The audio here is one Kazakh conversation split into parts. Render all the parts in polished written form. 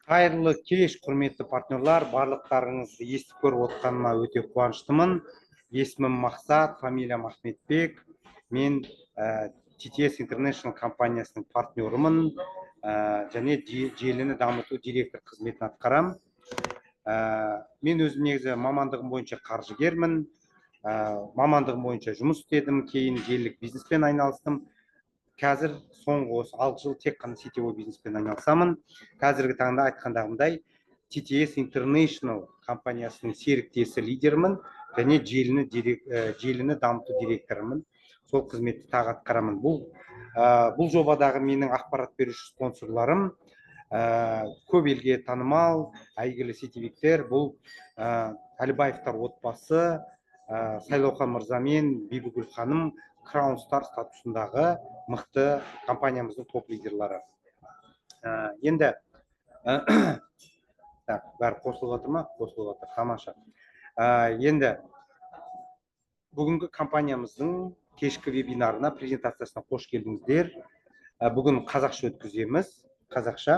Қайырлы кеш, құрметті партнерлар, барлықтарыңызды естіп көріп отқаныма өте қуаныштымын. Есімім Мақсат, фамилиям Ахметбек. Мен TTS International компаниясының партнерымын және желіні дамыту директор қызметін атқарам. Мен өзім негізі мамандығым бойынша қаржыгермін. Мамандығым бойынша жұмыс істедім, кейін желілік бизнеспен айналыстым. Қазір соңғы 6 жыл тек қана сетевой бизнеспен айналысамын. Қазіргі таңда айтқандағымдай TTS International компаниясының серіктесі лидермін және желіні дамыту директорымын. Сол қызметті тағы атқарамын. Бұл жобадағы менің ақпарат беруші спонсорларым көп елге танымал, әйгілі сетевиктер. Бұл Әлібаевтар отбасы, Сайлаухан мырза мен Бибігүл ханым Crown Star статусындағы мықты компаниямыздың топ лидерлары. Енді бәрі қосылып отыр ма? Қосылып отыр. Тамаша. Енді бүгінгі компаниямыздың кешкі вебинарына, презентациясына қош келдіңіздер. Бүгін қазақша өткіземіз. Қазақша.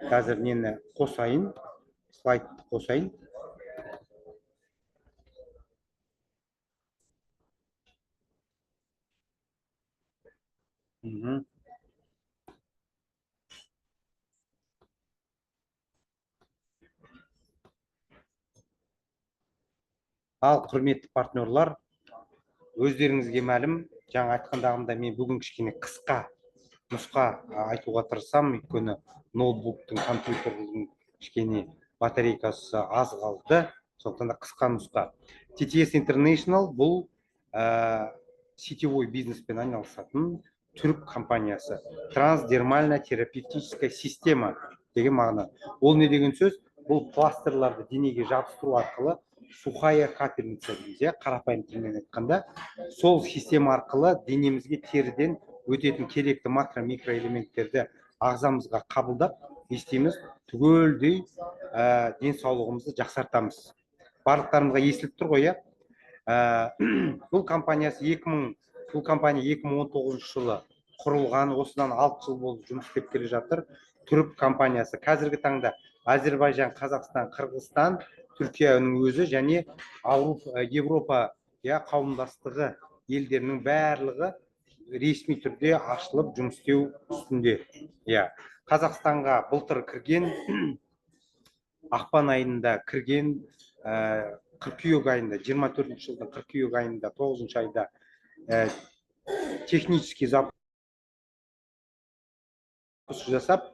Қазір нені қосайын, слайдты қосайын. Ал құрметті партнерлар, өздеріңізге мәлім, жаңа айтқандағымда мен бүгін кішкене қысқа нұсқа айтуға тырысам, өйткені ноутбуктың, компьютердің кішкене батарейкасы аз қалды, сондықтан да қысқа нұсқа. TTS International бұл сетевой бизнеспен айналысатын түрік компаниясы. Трансдермальная терапевтическая система деген мағына. Ол не деген сөз? Бұл пластырларды денеге жабыстыру арқылы сухая капельница дейміз, қарапайым тілмен айтқанда, сол система арқылы денемізге теріден өтетін керекті макро-микроэлементтерді ағзамызға қабылдап, естиміз, түгелдей денсаулығымызды жақсартамыз. Барлықтарымызға естіліп тұр ғой, бұл компания 2019 жылы құрылған, осыдан 6 жыл болып жұмыс істеп келе жатыр. Түрік компаниясы. Қазіргі таңда Әзербайжан, Қазақстан, Қырғызстан, Түркияның өзі және Европа қауымдастығы елдерінің барлығы ресми түрде ашылып жұмыс істеу үстінде. Қазақстанға былтыр кірген, ақпан айында кірген, қыркүйек айында, 24 жылдың қыркүйек айында, 9 айда технический запуск жасап,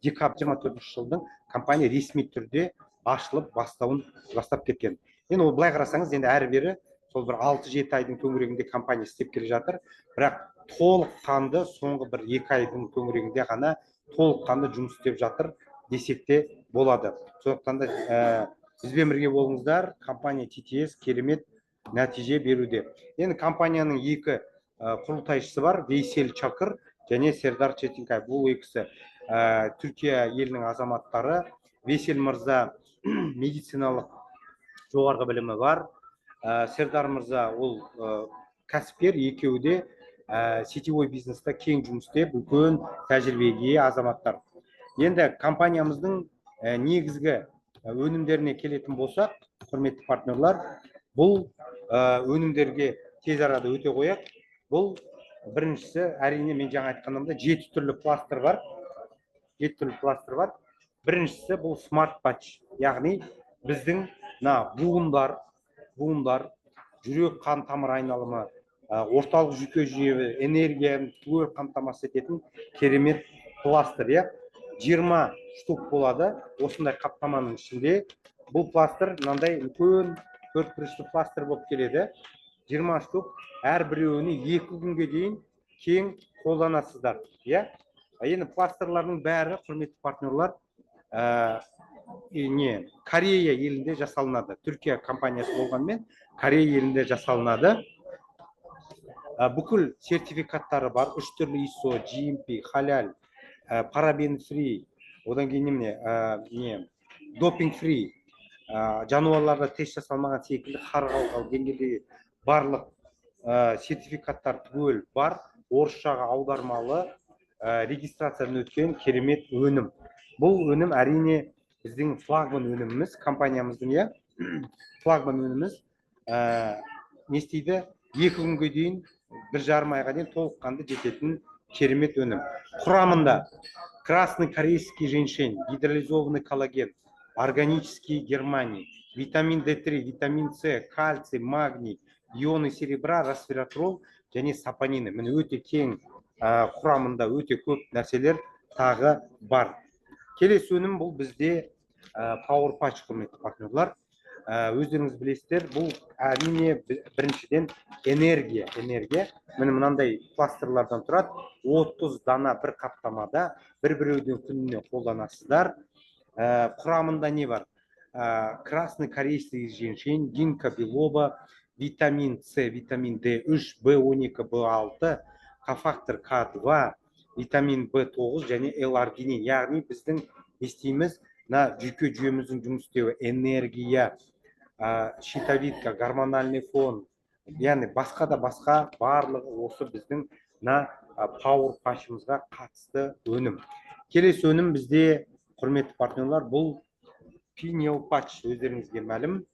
декабрь 24 жылдың компания ресми түрде ашылып бастап кеткен. Енді ол былай қарасаңыз, енді әрі-бері сол бір 6-7 айдың төңірегінде компания істеп келе жатыр, бірақ толыққанды соңғы бір 2 айдың төңірегінде ғана толыққанды жұмыс істеп жатыр десек те болады. Сондықтан да бізбен бірге болыңыздар, компания TTS керемет нәтиже беруде. Енді компанияның екі құрылтайшысы бар, Вейсел Чакыр және Сердар Четинкай. Бұл екісі Түркия елінің азаматтары. Вейсел мырза медициналық жоғарғы білімі бар. Сердар мырза ол кәсіпкер, екеуі де сетевой бизнеста кең жұмыс істеп, үлкен тәжірибеге азаматтар. Енді компаниямыздың негізгі өнімдеріне келетін болсақ, құрметті партнерлар, бұл өнімдерге тез арада өте қояқ. Бұл біріншісі, әрине мен жаңа айтқанымда 7 түрлі пластыр бар. 7 түрлі пластыр бар. Біріншісі бұл смарт патч, яғни біздің буындар, жүрек қан тамыр айналымы, орталық жүйке жүйе, энергияны түгел қамтамасыз ететін керемет пластыр. 20 штук болады осындай қаптаманың ішінде. Бұл пластыр мынандай үлкен 4 бұрышты пластыр болып келеді. 20 штук, әрбіреуіне 2 күнге дейін кең қолданасыздар. Енді пластырлардың бәрі, құрметті партнерлар, Корея елінде жасалынады. Түркия компаниясы болғанмен Корея елінде жасалынады. Бүкіл сертификаттары бар. 3 түрлі ISO, GMP, халал, парабен фри, одан кейін допинг фри, жануарларда тест жасалмаған секілді қарғалған деңгейдегі барлық сертификаттар түгел бар. Орысшаға аудармалы, регистрациядан өткен керемет өнім. Бұл өнім әрине біздің флагман өніміміз, компаниямыздың, иә, флагман өніміміз. Не істейді? 2 күнге дейін, 1,5 айға дейін толыққанды жететін керемет өнім. Құрамында красный корейский женьшень, гидролизованный коллаген, органический германий, витамин D3, витамин С, кальций, магний, ионы серебра, resveratrol және сапонины. Міне өте кең құрамында өте көп нәрселер тағы бар. Келесі өнім бұл бізде Power Patch, құрметті партнерлар. Өздеріңіз білесіздер, бұл әрине біріншіден энергия. Міне мынандай пластырлардан тұрады. 30 дана бір қаптамада, бір-біреуден күніне қолданасыздар. Құрамында не бар? Красный корейский женьшень, гинка белоба, витамин С, витамин D3, B12, B6, кофактор К2, витамин B9 және L-аргинин. Яғни біздің естейміз, жүйке жүйеміздің жұмыс істеуі, энергия, щитовидка, гормональный фон, яғни басқа барлығы осы біздің Power Patch'ымызға қатысты өнім. Келесі өнім бізде, құрметті партнерлар, бұл Pineal Patch. Өздеріңізге мәлім,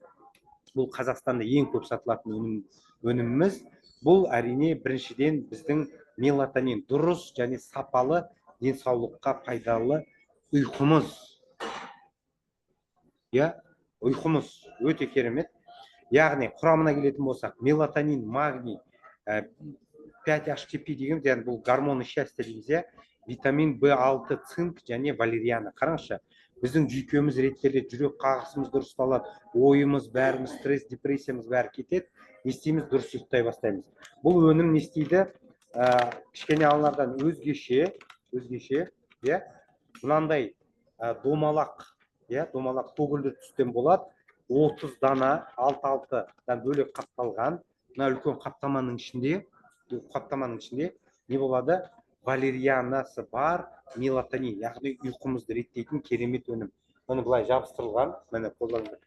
бұл Қазақстанда ең көп сатылатын өніміміз. Бұл әрине біріншіден біздің мелатонин, дұрыс және сапалы денсаулыққа пайдалы ұйқымыз. Ұйқымыз өте керемет. Яғни құрамына келетін болсақ, мелатонин, магний, 5-HTP деген, яғни бұл гормоны счастья дейміз, витамин B6, цинк және валериана. Қараңызшы, біздің жүйкеміз реттеледі, жүрек қағысымыз дұрысталады, ойымыз, бәріміз, стресс, депрессиямыз бәрі кетеді, естейміз, дұрыс ұйықтай бастаймыз. Бұл өнім не істейді? Кішкене алынардан өзгеше, мынандай домалақ көгілдір түстен болады. 30 дана, 6-6-дан бөлек қапталған. Мына үлкен қаптаманың ішінде не болады? Валерианасы бар, мелатонин, яғни ұйқымызды реттейтін керемет өнім. Оны былай жабыстырылған, міне қолданды.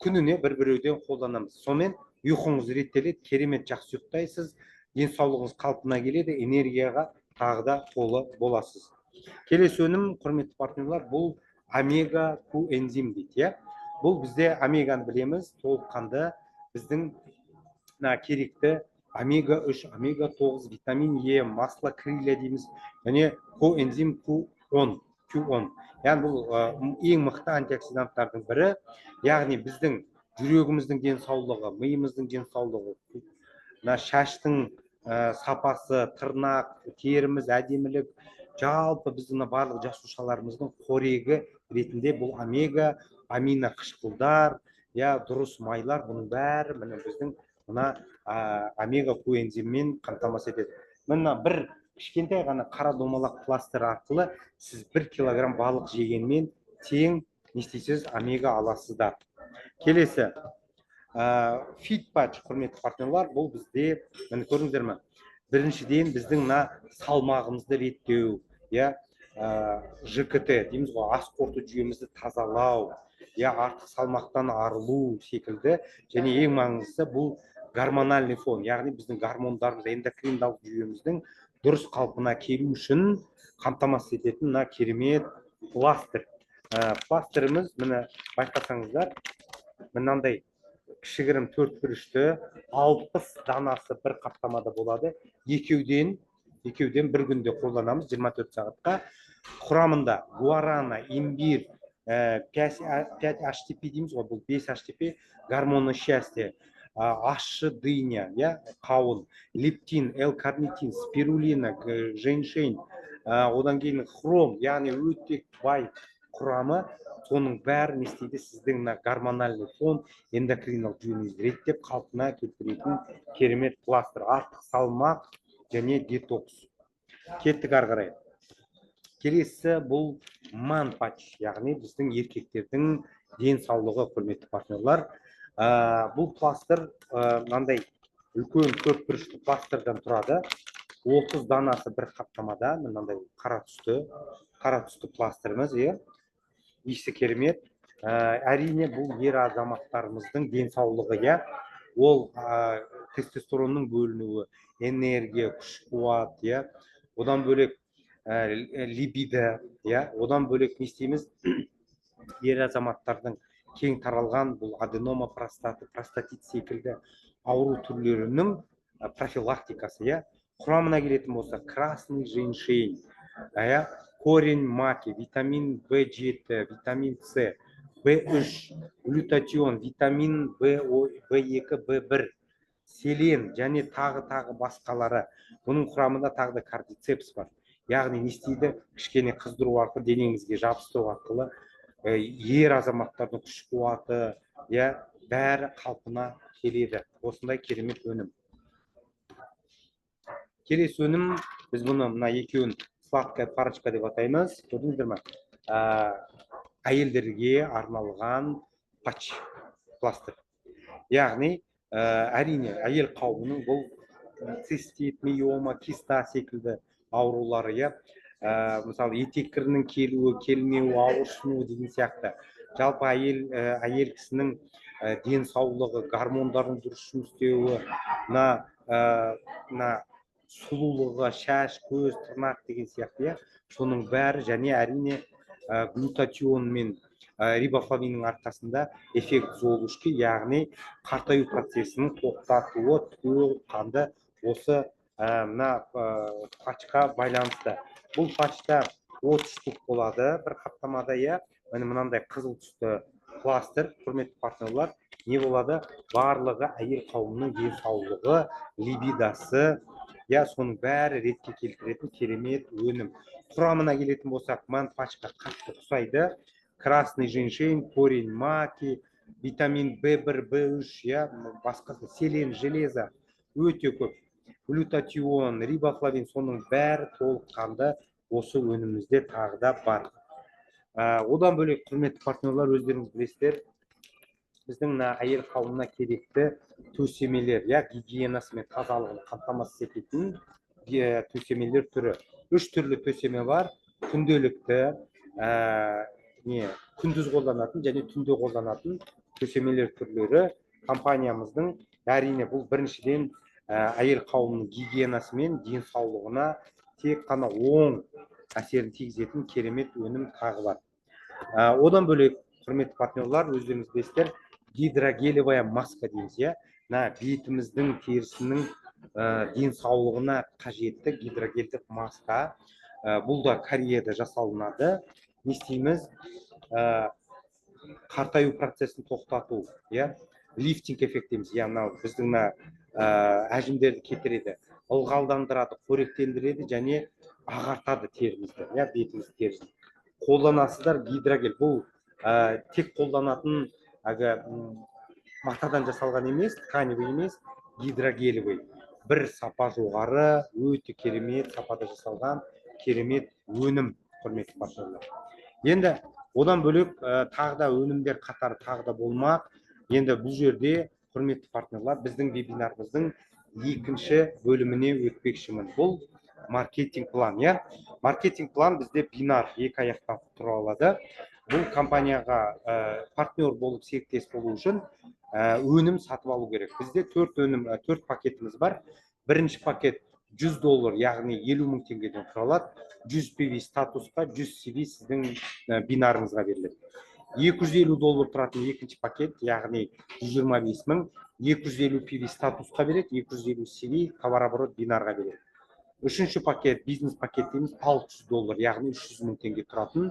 Күніне бір-біреуден қолданамыз. Сонымен ұйқыңыз реттеледі, керемет жақсы ұйықтайсыз, денсаулығыңыз қалпына келеді, энергияға тағы да толы боласыз. Келесі өнім, құрметті партнерлар, бұл омега Q энзим дейді. Бұл бізде омеганы білеміз, толыққанды біздің керекті омега 3, омега 9, витамин Е, масло крилля дейміз, және коэнзим Q10. Яғни бұл ең мықты антиоксиданттардың бірі. Яғни біздің жүрегіміздің денсаулығы, миымыздың денсаулығы, шаштың сапасы, тырнақ, теріміз, әдемілік, жалпы біздің барлық жасушаларымыздың қорегі ретінде бұл омега, амино қышқылдар, дұрыс майлар, бұның бәрі біздің омега Q энзиммен қамтамасыз етеді. Мына бір кішкентай ғана қара домалақ пластыр арқылы сіз 1 килограмм балық жегенмен тең не істейсіз? Омега аласыздар. Келесі Fit Patch, құрметті партнерлар, бұл бізде, міне көрдіңіздер ме? Біріншіден біздің салмағымызды реттеу, ЖКТ дейміз ғой, ас қорыту жүйемізді тазалау, артық салмақтан арылу секілді, және ең маңыздысы бұл гормональный фон, яғни біздің гормондарымыз, эндокриндалық жүйеміздің дұрыс қалпына келу үшін қамтамасыз ететін керемет пластыр. Пластырымыз, міне байқасаңыздар, мынандай кішігірім 4x3-ті 60 данасы бір қаптамада болады. Екеуден бір күнде қолданамыз 24 сағатқа. Құрамында гуарана, имбирь, 5-HTP дейміз ғой, бұл 5-HTP, гормоны счастья, ащы дыня, қауын, лептин, L-карнитин, спирулина, женьшень, одан кейін хром, яғни өте бай құрамы, соның бәрін істейді сіздің гормональный фон, эндокриналық жүйеңізді реттеп қалпына келтіретін керемет пластыр, артық салмақ және детокс. Кеттік ары қарай. Келесі бұл Man Patch, яғни біздің еркектердің денсаулығы, құрметті партнерлар. Бұл пластыр мынандай үлкен 4x3 пластырдан тұрады. 30 данасы бір қаптамада, мынандай қара түсті пластырымыз, иісі керемет. Әрине бұл ер азаматтарымыздың денсаулығы, ол тестостеронның бөлінуі, энергия, күш қуат, одан бөлек либидо, одан бөлек не істейміз, ер азаматтардың кең таралған бұл аденома простаты, простатит секілді ауру түрлерінің профилактикасы. Құрамына келетін болса, красный женьшень, корень маки, витамин В7, витамин С, В3, глютатион, витамин В2, В1, селен және тағы басқалары. Бұның құрамында тағы да кардицепс бар. Яғни не істейді? Кішкене қыздыру арқылы, денеңізге жабыстыру арқылы ер азаматтардың күш қуаты, бәрі қалпына келеді. Осындай керемет өнім. Келесі өнім, біз бұны мына екеуін сладкая парочка деп атаймыз. Көрдіңіздер ме? Әйелдерге арналған патч, пластыр. Яғни әрине әйел қауымының бұл цистит, миома, киста секілді аурулары, мысалы етеккірінің келуі, келмеуі, ауырсынуы деген сияқты. Жалпы әйел кісінің денсаулығы, гормондардың дұрыс жұмыс істеуі, сұлулығы, шаш, көз, тырнақ деген сияқты, соның бәрі және әрине глютатион мен рибофлавиннің арқасында эффект золушки, яғни қартаю процесінің тоқтатуы, түгел қанды осы патчқа байланысты. Бұл патчта 30 штук болады бір қаптамада. Мынандай қызыл түсті пластыр, құрметті партнерлар, не болады? Барлығы әйел қауымының денсаулығы, либидасы, соның бәрі ретке келтіретін керемет өнім. Құрамына келетін болсақ, маған патчқа қатты ұқсайды. Красный женьшень, корень маки, витамин В1, В3, басқасы, селен, железо өте көп. Глютатион, рибофлавин, соның бәрі толыққанды осы өнімімізде тағы да бар. Одан бөлек, құрметті партнерлар, өздеріңіз білесіздер, біздің әйел қауымына керекті төсемелер, гигиенасы мен тазалығын қамтамасыз ететін төсемелер түрі. 3 түрлі төсеме бар. Күнделікті, күндіз қолданатын және түнде қолданатын төсемелер түрлері компаниямыздың. Әрине бұл біріншіден әйел қауымының гигиенасы мен денсаулығына тек қана оң әсерін тигізетін керемет өнім тағы бар. Одан бөлек, құрметті партнерлар, өздеріңіз білесіздер, гидрогелевая маска дейміз. Бетіміздің терісінің денсаулығына қажетті гидрогельдік маска. Бұл да Кореяда жасалынады. Не істейміз? Қартаю процесін тоқтату, лифтинг эффект дейміз. Біздің әжімдерді кетіреді, ылғалдандырады, қоректендіреді және ағартады терімізді, бетімізді терісін. Қолданасыздар гидрогель. Бұл тек қолданатын матадан жасалған емес, тканевый емес, гидрогелевый. Бір сапа жоғары, өте керемет сапада жасалған керемет өнім, құрметті партнерлар. Енді одан бөлек тағы да өнімдер қатары тағы да болмақ. Енді бұл жерде, құрметті партнерлар, біздің вебинарымыздың екінші бөліміне өтпекшімін. Бұл маркетинг план. Маркетинг план бізде бинар, екі аяқтан тұра алады. Бұл компанияға партнер болып, серіктес болу үшін өнім сатып алу керек. Бізде 4 пакетіміз бар. Бірінші пакет $100, яғни 50 000 теңгеден тұралады. 100 PV статусқа, 100 CV сіздің бинарыңызға беріледі. $250 тұратын екінші пакет, яғни 125 000, 250 PV статусқа береді, 250 CV товарооборот бинарға береді. Үшінші пакет, бизнес пакет дейміз, $600, яғни 300 000 теңге тұратын,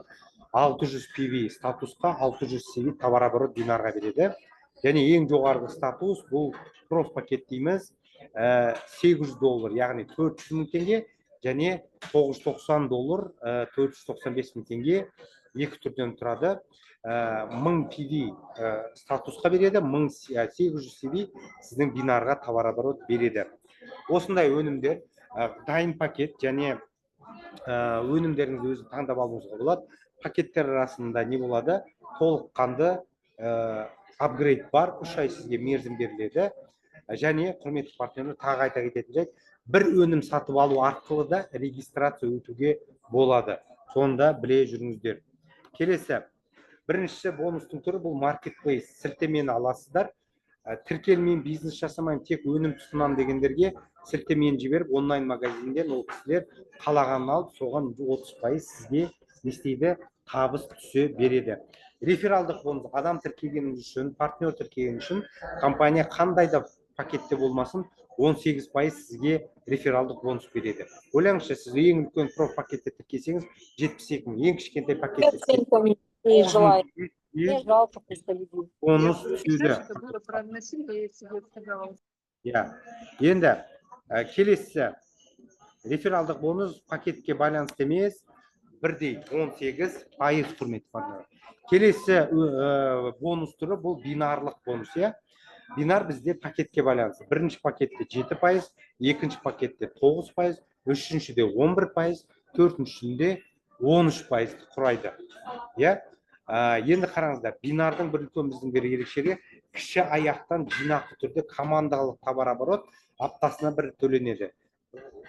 600 PV статусқа, 600 CV товарооборот бинарға береді. Және ең жоғарғы статус, бұл проф пакет дейміз, $800, яғни 400 000 теңге, және $990, 495 000 теңге екі түрден тұрады. 1000 PV статусқа береді, 800 CV сіздің бинарға товарооборот береді. Осындай өнімдер, дайын пакет және өнімдеріңізді өзі таңдап алуыңызға болады. Пакеттер арасында не болады? Толыққанды апгрейд бар, 3 ай сізге мерзім беріледі. Және құрметті партнерлер, тағы айта кететін жайт, бір өнім сатып алу арқылы да регистрация өтуге болады. Сонда біле жүріңіздер. Келесі, біріншісі бонустың түрі, бұл маркетплейс. Сілтемені аласыздар. Тіркелмеймін, бизнес жасамайын, тек өнім тұтынамын дегендерге сілтемені жіберіп онлайн магазинден ол кісілер қалағанын алып соған 30% сізге не істейді, табыс түсе береді. Рефералдық бонус адам тіркегені үшін, партнер тіркеген үшін компания қандай да пакетте болмасын 18% сізге рефералдық бонус береді. Ойлаңызшы, сіз ең үлкен проф пакетте тіркесеңіз 72 мың, ең кішкентай пакетте бонус түседі. Енді келесі рефералдық бонус пакетке байланысты емес, бірдей 18% құрметті партнер. Келесі бонус түрі бұл бинарлық бонус. Бинар бізде пакетке байланысты. Бірінші пакетте 7%, екінші пакетте 9%, үшіншіде 11%, төртіншісінде 13% құрайды. Енді қараңыздар, бинардың бір үлкен біздің бір ерекшелігі, кіші аяқтан жинақты түрде командалық товарооборот аптасына бір төленеді.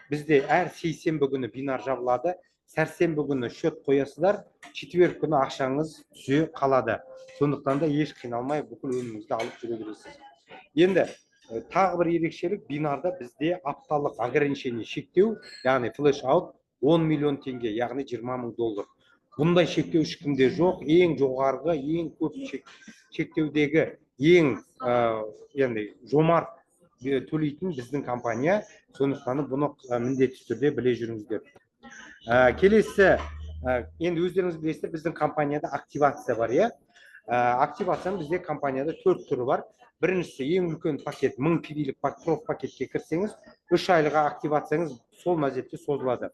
Бізде әр сейсенбі күні бинар жабылады, сәрсенбі күні счет қоясыздар, четверг күні ақшаңыз түсе қалады. Сондықтан да еш қиналмай бүкіл өніміңізді алып жүре бересіз. Енді тағы бір ерекшелік, бинарда бізде апталық ограничение шектеу, яғни флеш аут 10 миллион теңге, яғни 20 мың доллар. Бұндай шектеу ешкімде жоқ. Ең жоғарғы, ең көп шектеудегі, ең жомарт төлейтін біздің компания. Сондықтан бұны міндетті түрде біле жүріңіздер. Келесі, енді өздеріңіз білесіздер, біздің компанияда активация бар. Активацияның бізде компанияда 4 түрі бар. Біріншісі, ең үлкен пакет 1000 PV-лік проф пакетке кірсеңіз, 3 айлыға активацияңыз сол мезетте созылады.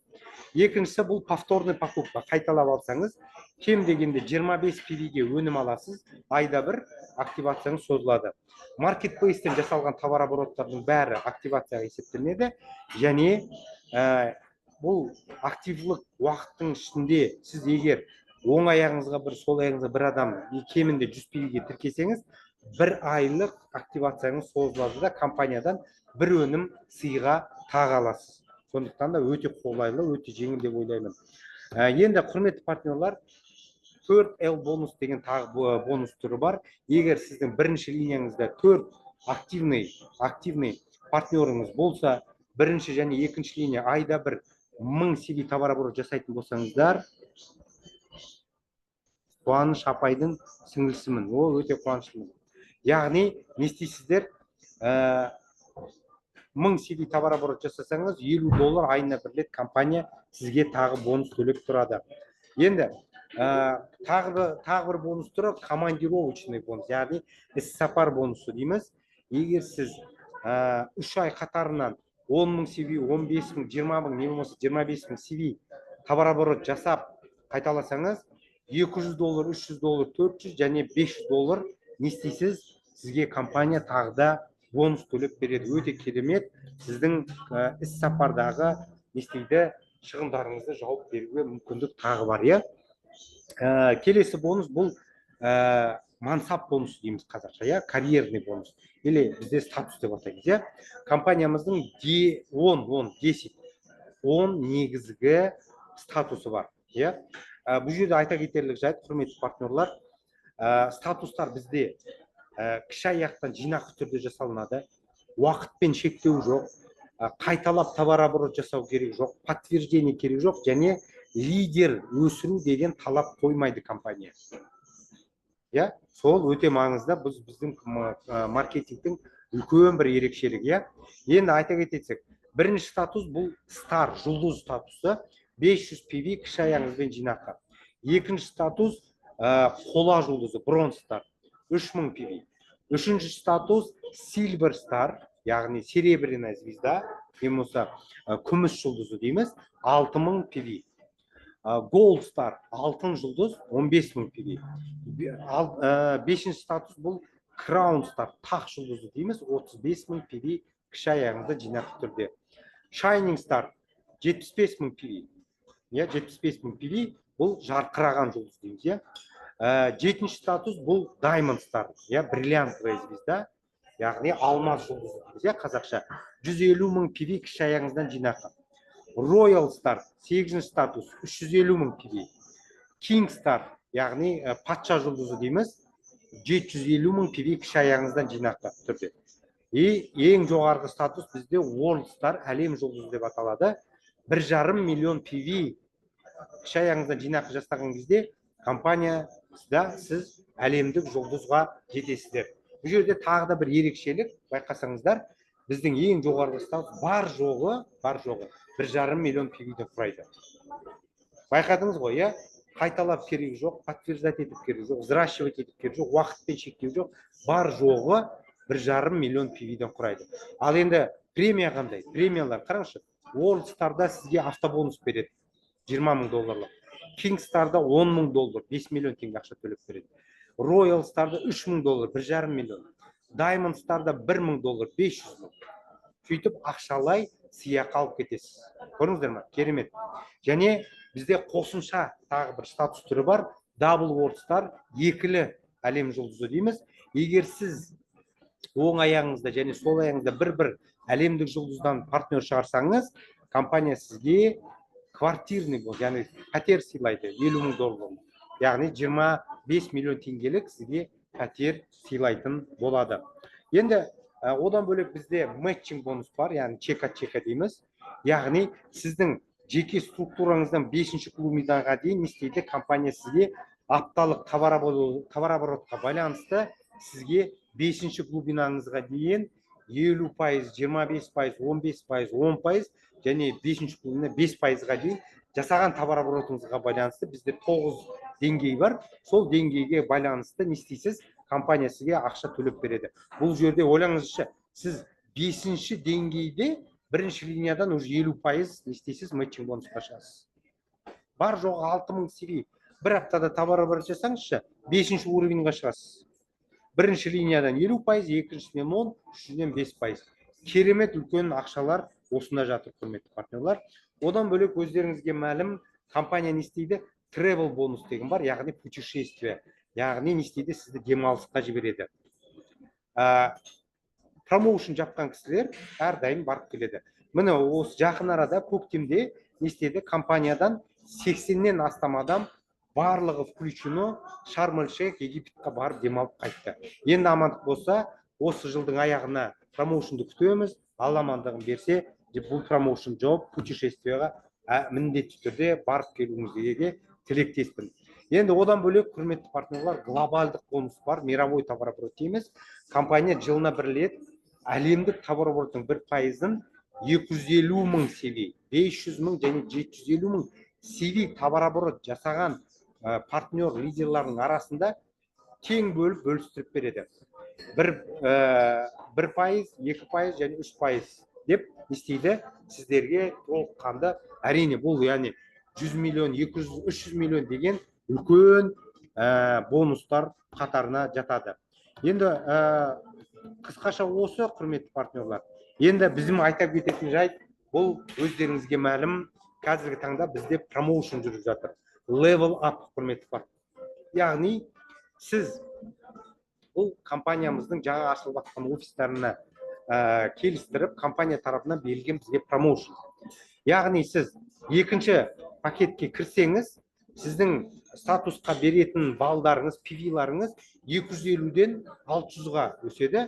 Екіншісі, бұл повторный покупка. Қайталап алсаңыз, кем дегенде 25 PV-ге өнім аласыз, айда бір активацияңыз созылады. Маркетплейстен жасалған товарообороттардың бәрі активацияға есептелінеді, және бұл активлық уақыттың ішінде сіз егер оң аяғыңызға бір, сол аяғыңызға бір адам кемінде 100 PV-ге тіркесеңіз, 1 айлық активацияңыз созылады да компаниядан бір өнім сыйға таға аласыз. Сондықтан да өте қолайлы, өте жеңіл деп ойлаймын. Енді құрметті партнерлар, 4L бонус деген тағы бонус түрі бар. Егер сіздің бірінші линияңызда 4 активный партнеріңіз болса, бірінші және екінші линия айда бір 1000 CV товарооборот жасайтын болсаңыздар, Қуаныш апайдың сіңілісімін. Ол өте қуаныштымын. Яғни, не істейсіздер, 1000 CV товарооборот жасасаңыз, $50 айына бір рет компания сізге тағы бонус төлеп тұрады. Енді, тағы бір бонус түрі командировочный бонус, яғни іс-сапар бонусы дейміз. Егер сіз 3 ай қатарынан 10.000 CV, 15.000, 20.000, не болмаса 25.000 CV товарооборот жасап қайталасаңыз, $200, $300, $400 және $500 не істейсіз, сізге компания тағыда бонус төлеп береді. Өте керемет, сіздің іс-сапардағы не істейді, шығындарыңызды жауап беруге мүмкіндік тағы бар. Келесі бонус бұл мансап бонус дейміз қазақша, карьерный бонус. Или бізде статус деп атаймыз. Компаниямыздың 10 негізгі статусы бар. Бұл жерде айта кетерлік жайт, құрметті партнерлар, статустар бізде кіші аяқтан жинақы түрде жасалынады, уақытпен шектеу жоқ, қайталап товарооборот жасау керек жоқ, подтверждение керек жоқ, және лидер өсіру деген талап қоймайды компания. Сол өте маңызды, біздің маркетингтің үлкен бір ерекшелігі. Енді айта кетсек, бірінші статус бұл стар, жұлдыз статусы, 500 PV кіші аяғыңызбен жинақы. Екінші статус қола жұлдызы, бронз стар, 3000 PV. Үшінші статус Silver Star, яғни серебряная звезда, немесе күміс жұлдызы дейміз, 6000 PV. Gold Star, алтын жұлдыз, 15000 PV. Бесінші статус бұл Crown Star, тақ жұлдызы дейміз, 35000 PV кіші аяғыңызда жинақы түрде. Shining Star, 75000 PV. 75000 PV бұл жарқыраған жұлдыз дейміз. Жетінші статус бұл Diamond Star, бриллиантовая звезда, яғни алмаз жұлдызы дейміз, қазақша. 150.000 PV кіші аяғыңыздан жинақы. Royal Star, 8-ші статус, 350.000 PV. King Star, яғни патша жұлдызы дейміз, 750.000 PV кіші аяғыңыздан жинақы түрде. Ең жоғарғы статус бізде World Star, әлем жұлдызы деп аталады. 1,5 миллион PV кіші аяғыңыздан жинақы жасаған кезде компанияда сіз әлемдік жұлдызға жетесіздер. Бұл жерде тағы да бір ерекшелік байқасаңыздар, біздің ең жоғарғы статус бар жоғы 1,5 миллион PV-ден құрайды. Байқадыңыз ғой, иә? Қайталап керегі жоқ, подтверждать етіп керегі жоқ, взращивать етіп керегі жоқ, уақытпен шектеу жоқ, бар жоғы 1,5 миллион PV-ден құрайды. Ал енді премия қандай? Премиялар қараңызшы. World Star'да сізге автобонус береді, $20,000. King Star'да $10,000, 5 миллион теңге ақша төлеп береді. Royal Star'да $3,000, 1,5 миллион. Diamond Star'да $1,000, 500 мың. Сөйтіп ақшалай сыйақы алып кетесіз. Көрдіңіздер ме? Керемет. Және бізде қосымша тағы бір статус түрі бар. Double World Star, екілі әлем жұлдызы дейміз. Егер сіз оң аяғыңызда және сол аяғыңызда бір әлемдік жұлдыздан партнер шығарсаңыз, компания сізге квартирный бол, яғни пәтер сыйлайды, $50,000. Яғни 25 миллион теңгелік сізге пәтер сыйлайтын болады. Енді одан бөлек бізде матчинг бонус бар, яғни чека дейміз. Яғни сіздің жеке структураңыздан 5-ші клубинаға дейін не істейді? Компания сізге апталық товарооборотқа байланысты сізге 5-ші клубинаңызға дейін 50%, 25%, 15%, 10% және 5-ші клубина 5%-ға дейін жасаған товарооборотыңызға байланысты бізде 9 деңгей бар. Сол деңгейге байланысты не істейсіз? Компания сізге ақша төлеп береді. Бұл жерде ойлаңызшы, сіз 5-ші деңгейде бірінші линиядан уже 50% не істейсіз? Матчинг бонусқа шығасыз. Бар жоғы 6,000 CV. Бір аптада товарооборот жасаңызшы, 5-ші уровеньға шығасыз. Бірінші линиядан 50%, екіншіден 10%, үшіншіден 5%. Керемет үлкен ақшалар осында жатыр, құрметті партнерлар. Одан бөлек өздеріңізге мәлім, компания не істейді? Travel бонус деген бар, яғни путешествие. Яғни не істейді? Сізді демалысқа жібереді. Промоушн жапқан кісілер әрдайым барып келеді. Міне осы жақын арада көктемде не істеді? Компаниядан 80-нен астам адам барлығы включено Шарм-эль-Шейх, Египетке барып демалып қайтты. Енді амандық болса, осы жылдың аяғына промоушнды күтеміз. Алла амандығын берсе, бұл промоушн жауып путешествияға міндетті түрде барып келуіңізге тілектеспін. Енді одан бөлек, құрметті партнерлар, глобалдық бонус бар, мировой товарооборот дейміз. Компания жылына бір рет әлемдік товарообороттың 1%-ын 250,000 CV, 500,000 және 750,000 CV товарооборот жасаған партнер лидерлардың арасында тең бөліп бөлістіріп береді. 1%, 2% және 3% деп істейді сіздерге толыққанды. Әрине бұл яғни 100 миллион, 200, 300 миллион деген үлкен бонустар қатарына жатады. Енді қысқаша осы, құрметті партнерлар. Енді біздің айтап кететін жайт, бұл өздеріңізге мәлім, қазіргі таңда бізде промоушн жүріп жатыр. Level up, құрметті партнерлар. Яғни сіз бұл компаниямыздың жаңа ашылып жатқан офистарына келістіріп, компания тарапынан берілген бізге промоушн. Яғни сіз екінші пакетке кірсеңіз, сіздің статусқа беретін балдарыңыз, PV-ларыңыз 250-ден 600-ға өседі,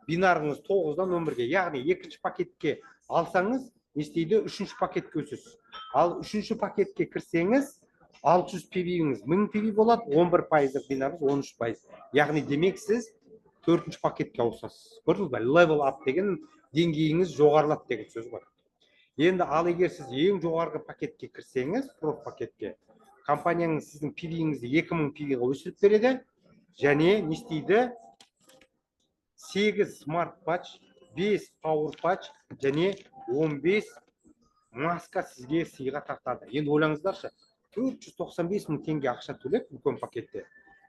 бинарыңыз 9-дан 11-ге. Яғни екінші пакетке алсаңыз, не істейді? Үшінші пакетке өсесіз. Ал үшінші пакетке кірсеңіз, 600 PV-іңіз 1000 PV болады, 11% бинарыңыз 13%. Яғни демек сіз 4-ші пакетке ауысасыз. Көрдіңіз бе? Level up деген деңгейіңіз жоғарылады деген сөз бар. Енді ал егер сіз ең жоғарғы пакетке кірсеңіз, проф пакетке, компанияңыз сіздің PV-іңізді 2000 PV-ға өсіріп береді, және не істейді? 8 Smart Patch, 5 Power Patch және 15 маска сізге сыйға тартады. Енді ойлаңыздаршы, 495,000 теңге ақша төлеп үлкен пакетте.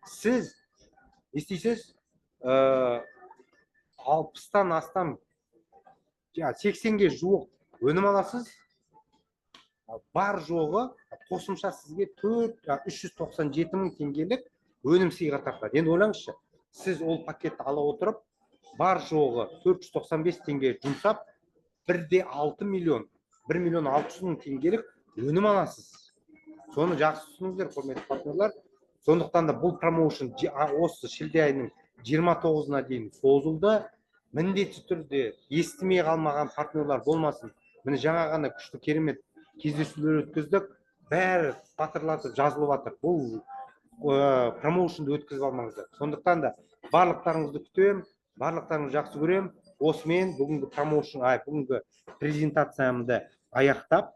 Сіз істейсіз 60-тан астам, 80-ге жуық өнім аласыз. Бар жоғы қосымша сізге 397,000 теңгелік өнім сыйға тартады. Енді ойлаңызшы, сіз ол пакетті ала отырып, бар жоғы 495 теңге жұмсап, 1,6 миллион, 1,600,000 теңгелік өнім аласыз. Соны жақсы түсініңіздер, құрметті партнерлар. Сондықтан да бұл промоушн осы шілде айының 29-на дейін созылды. міндетті түрде естімей қалмаған партнерлар болмасын. Міне жаңа ғана күшті керемет кездесулер өткіздік. Бәрі батырлатып жазылып жатыр. Бұл промоушнды өткізіп алмаңыздар. Сондықтан да барлықтарыңызды күтемін, барлықтарыңызды жақсы көремін. Осымен бүгінгі бүгінгі презентациямды аяқтап,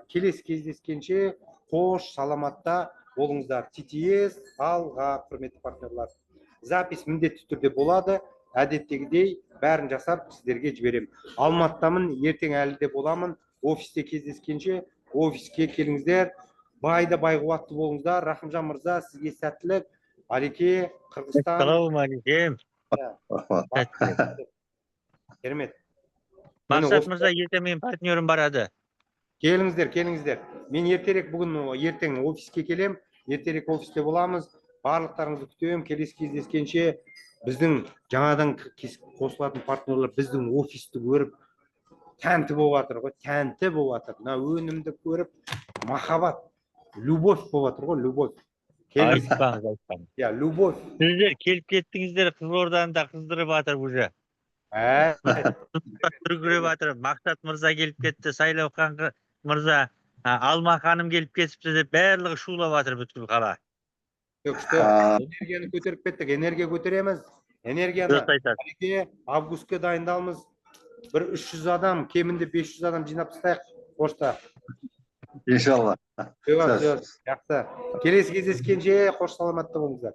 келесі кездескенше қош саламатта болыңыздар. TTS алға, құрметті партнерлар. Запись міндетті түрде болады. Әдеттегідей бәрін жасап сіздерге жіберемін. Алматыдамын, ертең әлі де боламын. Офисте кездескенше офиске келіңіздер. Байда бай қуатты болыңыздар. Рахымжан мырза, сізге сәттілік. Алеке, Қырғызстан. Ассалаумағалейкум. Керемет. Мақсат мырза, ертең менің партнерім барады. Келіңіздер. Мен ертең офиске келем. Ертерек офисте боламыз. Барлықтарыңызды күтемін. Келесі кездескенше біздің жаңадан қосылатын партнерлар біздің офисті көріп тәнті болып жатыр ғой. Тәнті болып жатыр. Мына өнімді көріп махаббат, любовь болып жатыр ғой, любовь. Айтпаңыз. Я, любовь. Сіздер келіп кеттіңіздер, Қызылорданы да қыздырып жатыр уже. Үргіреп жатыр. Мақсат мырза келіп кетті, Сайлаухан мырза, Алма ханым келіп кетіпті деп барлығы шулап жатыр бүткіл қала. Энергияны көтеріп кеттік, энергия көтереміз. Энергияны августке дайындалмыз. Бір 300 адам, кемінде 500 адам жинап тастайық пошта. Иншалла. Жақсы. Келесі кездескенше қош саламатта болыңыздар.